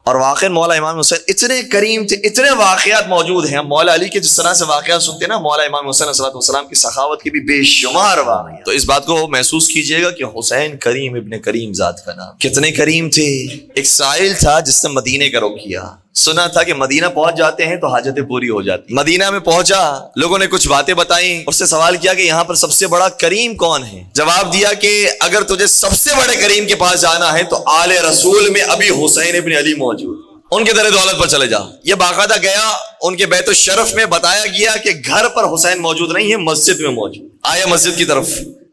اور واقعی مولا امام حسین اتنے کریم تھے، اتنے واقعات موجود ہیں. مولا علی کے جس طرح سے واقعات سنتے ہیں نا، مولا امام حسین علیہ السلام کی سخاوت کی بھی بے شمار واقعات. تو اس بات کو محسوس کیجئے گا کہ حسین کریم ابن کریم ذات کا نام. کتنے کریم تھے. ایک سائل تھا جس نے مدینے کا رخ کیا، سنا تھا کہ مدینہ پہنچ جاتے ہیں تو حاجتیں پوری ہو جاتی. مدینہ میں پہنچا، لوگوں نے کچھ باتیں بتائیں، اس سے سوال کیا کہ یہاں پر سب سے بڑا کریم کون ہے. جواب دیا کہ اگر تجھے سب سے بڑے کریم کے پاس جانا ہے تو آل رسول میں ابھی حسین ابن علی موجود، ان کے در دولت پر چلے جا. یہ باقاعدہ گیا ان کے بیت الشرف میں، بتایا گیا کہ گھر پر حسین موجود نہیں ہے، مسجد میں موجود. آیا مسجد کی طرف،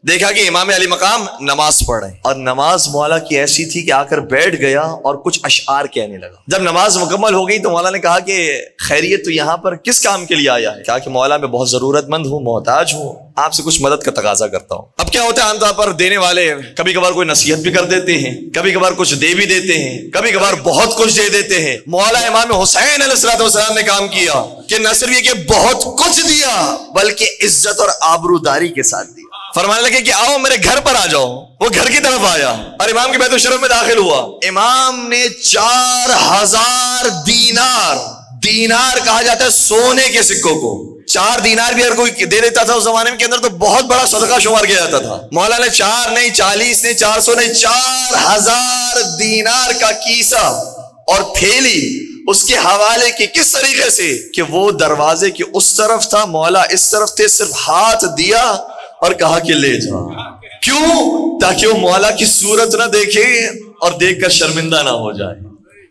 دیکھا کہ امام علی مقام نماز پڑھ رہے ہیں، اور نماز مولا کی ایسی تھی کہ آ کر بیٹھ گیا اور کچھ اشعار کہنے لگا. جب نماز مکمل ہو گئی تو مولا نے کہا کہ خیریت تو یہاں پر کس کام کے لیے آیا ہے. کہا کہ مولا میں بہت ضرورت مند ہوں، محتاج ہوں، آپ سے کچھ مدد کا تقاضا کرتا ہوں. اب کیا ہوتا ہے عام طور پر دینے والے کبھی کبھار کوئی نصیحت بھی کر دیتے ہیں، کبھی کبھار کچھ دے بھی دیتے ہیں، کبھی کبھار بہت کچھ دے دیتے ہیں. مولا امام حسین علیہ السلام نے کام کیا کہ نہ صرف یہ کہ بہت کچھ دیا بلکہ عزت اور آبروداری کے ساتھ دیا. فرمانے لگے کہ آؤ میرے گھر پر آ جاؤ. وہ گھر کی طرف آیا اور امام کے بیت الشرف میں داخل ہوا. امام نے 4000 دینار، دینار کہا جاتا ہے سونے کے سکوں کو، 4 دینار بھی اگر کوئی دے دیتا تھا اس زمانے کے اندر تو بہت بڑا صدقہ شمار کیا جاتا تھا. مولا نے 4 نہیں 40 نہیں 400 نہیں 4000 دینار کا کیسا اور تھیلی اس کے حوالے کی. کس طریقے سے کہ وہ دروازے کی اس طرف تھا، مولا اس طرف تھے، صرف ہاتھ دیا اور کہا کہ لے جا. کیوں؟ تاکہ وہ مولا کی صورت نہ دیکھے اور دیکھ کر شرمندہ نہ ہو جائے.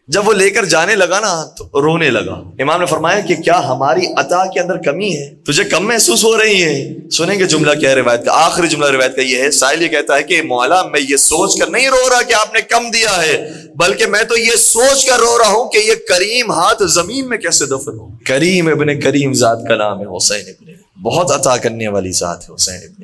جب وہ لے کر جانے لگا نا تو رونے لگا. امام نے فرمایا کہ کیا ہماری عطا کے اندر کمی ہے؟ تجھے کم محسوس ہو رہی ہے؟ سنیں گے جملہ کیا ہے روایت کا، آخری جملہ روایت کا یہ ہے. سائل یہ کہتا ہے کہ مولا میں یہ سوچ کر نہیں رو رہا کہ آپ نے کم دیا ہے، بلکہ میں تو یہ سوچ کر رو رہا ہوں کہ یہ کریم ہاتھ زمین میں کیسے دفن ہو. کریم ابن کریم ذات کا نام ہے حسین ابن، بہت عطا کرنے والی ذات ہے حسین ابن.